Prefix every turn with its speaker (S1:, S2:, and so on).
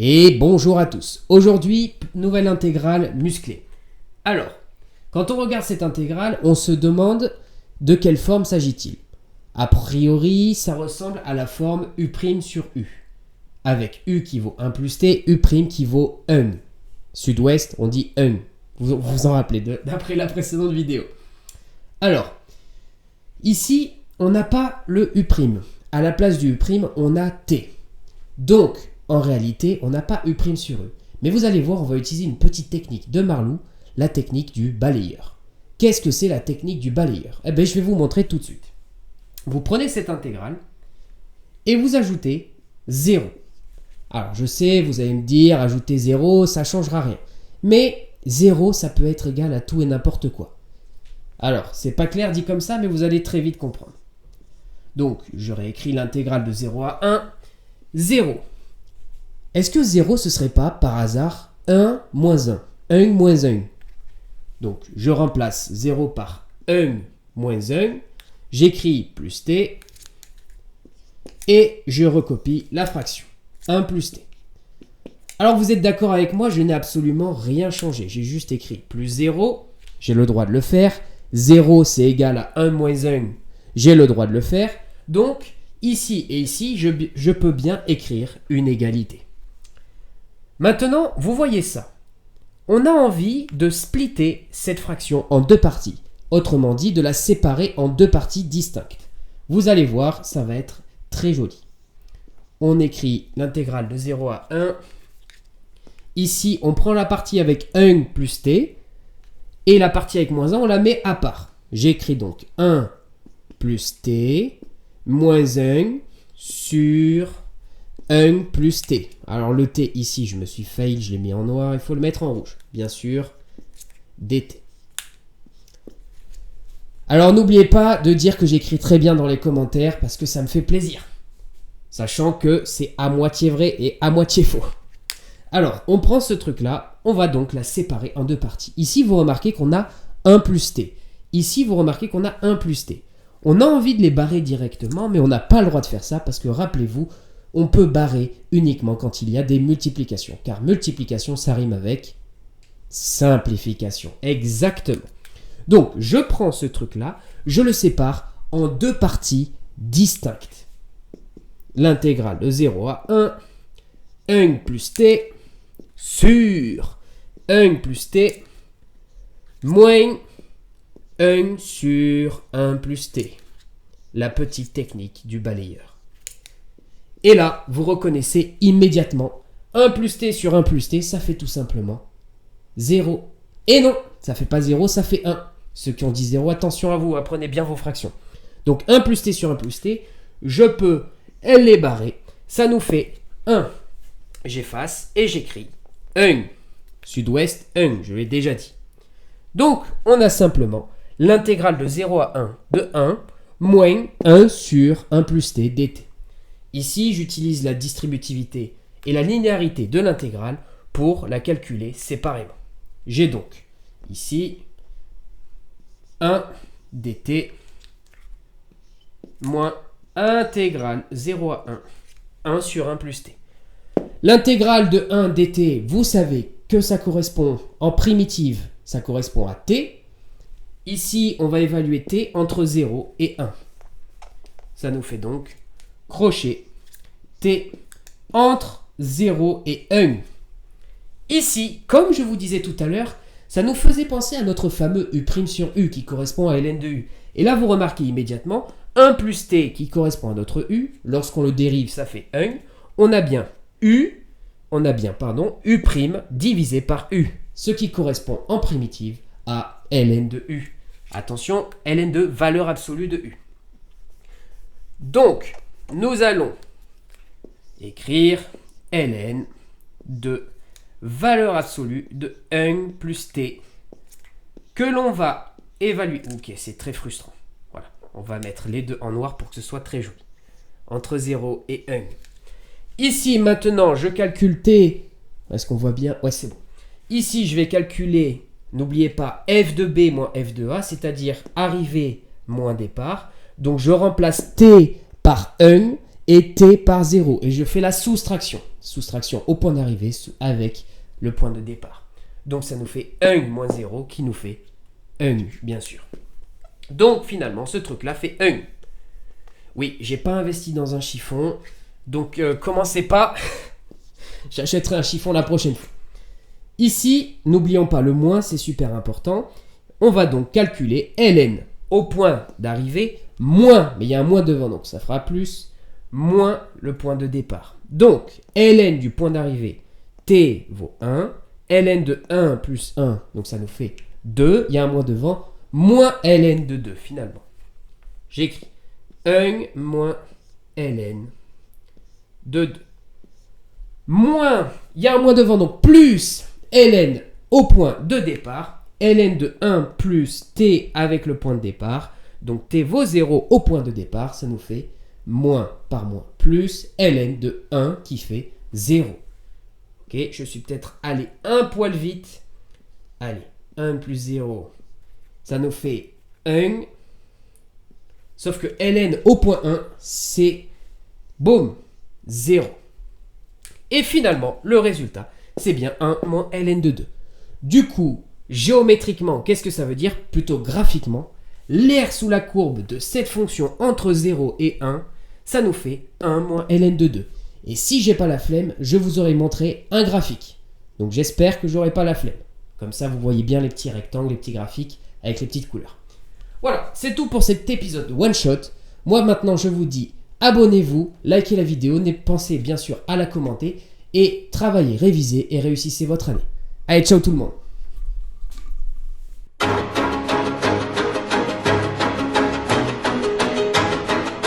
S1: Et bonjour à tous. Aujourd'hui, nouvelle intégrale musclée. Alors, quand on regarde cette intégrale, on se demande de quelle forme s'agit-il. A priori, ça ressemble à la forme U' sur U. Avec U qui vaut 1 plus T, U' qui vaut 1. Sud-ouest, on dit 1. Vous vous en rappelez d'après la précédente vidéo. Alors, ici, on n'a pas le U'. À la place du U', on a T. Donc, en réalité, on n'a pas U' sur U. Mais vous allez voir, on va utiliser une petite technique de Marlou, la technique du balayeur. Qu'est-ce que c'est la technique du balayeur? Eh bien, je vais vous montrer tout de suite. Vous prenez cette intégrale et vous ajoutez 0. Alors, je sais, vous allez me dire, ajouter 0, ça ne changera rien. Mais 0, ça peut être égal à tout et n'importe quoi. Alors, c'est pas clair dit comme ça, mais vous allez très vite comprendre. Donc, je réécris l'intégrale de 0 à 1. 0. Est-ce que 0, ce serait pas, par hasard, 1 moins 1? 1 moins 1. Donc, je remplace 0 par 1 moins 1. J'écris plus t. Et je recopie la fraction. 1 plus t. Alors, vous êtes d'accord avec moi, je n'ai absolument rien changé. J'ai juste écrit plus 0. J'ai le droit de le faire. 0, c'est égal à 1 moins 1. J'ai le droit de le faire. Donc, ici et ici, je peux bien écrire une égalité. Maintenant, vous voyez ça. On a envie de splitter cette fraction en deux parties. Autrement dit, de la séparer en deux parties distinctes. Vous allez voir, ça va être très joli. On écrit l'intégrale de 0 à 1. Ici, on prend la partie avec 1 plus t. Et la partie avec moins 1, on la met à part. J'écris donc 1 plus t moins 1 sur 1 plus t. Alors le t ici, je me suis fail, je l'ai mis en noir, il faut le mettre en rouge. Bien sûr, dt. Alors n'oubliez pas de dire que j'écris très bien dans les commentaires parce que ça me fait plaisir. Sachant que c'est à moitié vrai et à moitié faux. Alors, on prend ce truc-là, on va donc la séparer en deux parties. Ici, vous remarquez qu'on a 1 plus t. Ici, vous remarquez qu'on a 1 plus t. On a envie de les barrer directement, mais on n'a pas le droit de faire ça parce que, rappelez-vous, on peut barrer uniquement quand il y a des multiplications. Car multiplication, ça rime avec simplification. Exactement. Donc, je prends ce truc-là, je le sépare en deux parties distinctes. L'intégrale de 0 à 1, 1 plus t sur 1 plus t moins 1 sur 1 plus t. La petite technique du balayeur. Et là, vous reconnaissez immédiatement 1 plus t sur 1 plus t, ça fait tout simplement 0. Et non, ça fait pas 0, ça fait 1. Ceux qui ont dit 0, attention à vous, apprenez bien vos fractions. Donc 1 plus t sur 1 plus t, je peux les barrer. Ça nous fait 1. J'efface et j'écris 1. Sud-ouest, 1, je l'ai déjà dit. Donc, on a simplement l'intégrale de 0 à 1 de 1 moins 1 sur 1 plus t dt. Ici, j'utilise la distributivité et la linéarité de l'intégrale pour la calculer séparément. J'ai donc ici 1 dt moins intégrale 0 à 1, 1 sur 1 plus t. L'intégrale de 1 dt, vous savez que ça correspond en primitive, ça correspond à t. Ici, on va évaluer t entre 0 et 1. Ça nous fait donc crochet t entre 0 et 1. Ici, comme je vous disais tout à l'heure, ça nous faisait penser à notre fameux U' sur U qui correspond à ln de U. Et là, vous remarquez immédiatement 1 plus t qui correspond à notre U. Lorsqu'on le dérive, ça fait 1. On a bien U divisé par U, ce qui correspond en primitive à ln de U. Attention, ln de valeur absolue de U. Donc, nous allons écrire ln de valeur absolue de 1 plus t que l'on va évaluer. Ok, c'est très frustrant. Voilà, on va mettre les deux en noir pour que ce soit très joli. Entre 0 et 1. Ici, maintenant, je calcule t. Est-ce qu'on voit bien? Ouais, c'est bon. Ici, je vais calculer, n'oubliez pas, f de b moins f de a, c'est-à-dire arrivée moins départ. Donc, je remplace t par 1 et t par 0. Et je fais la soustraction. soustraction au point d'arrivée avec le point de départ. Donc ça nous fait 1 moins 0 qui nous fait 1, bien sûr. Donc finalement, ce truc-là fait 1. Oui, j'ai pas investi dans un chiffon, donc commencez pas. J'achèterai un chiffon la prochaine fois. Ici, n'oublions pas le moins, c'est super important. On va donc calculer ln au point d'arrivée, moins, mais il y a un moins devant, donc ça fera plus, moins le point de départ. Donc, ln du point d'arrivée, t vaut 1, ln de 1 plus 1, donc ça nous fait 2, il y a un moins devant, moins ln de 2 finalement. J'écris 1 moins ln de 2. Moins, il y a un moins devant, donc plus ln au point de départ, ln de 1 plus t avec le point de départ, donc t vaut 0 au point de départ, ça nous fait moins par moins, plus ln de 1 qui fait 0. Ok, je suis peut-être allé un poil vite. Allez, 1 plus 0, ça nous fait 1. Sauf que ln au point 1, c'est, boum, 0. Et finalement, le résultat, c'est bien 1 moins ln de 2. Du coup, géométriquement, qu'est-ce que ça veut dire? Plutôt graphiquement, l'aire sous la courbe de cette fonction entre 0 et 1, ça nous fait 1 moins ln de 2. Et si j'ai pas la flemme, je vous aurais montré un graphique. Donc j'espère que j'aurai pas la flemme. Comme ça, vous voyez bien les petits rectangles, les petits graphiques avec les petites couleurs. Voilà, c'est tout pour cet épisode de One Shot. Moi maintenant, je vous dis abonnez-vous, likez la vidéo, pensez bien sûr à la commenter et travaillez, révisez et réussissez votre année. Allez, ciao tout le monde!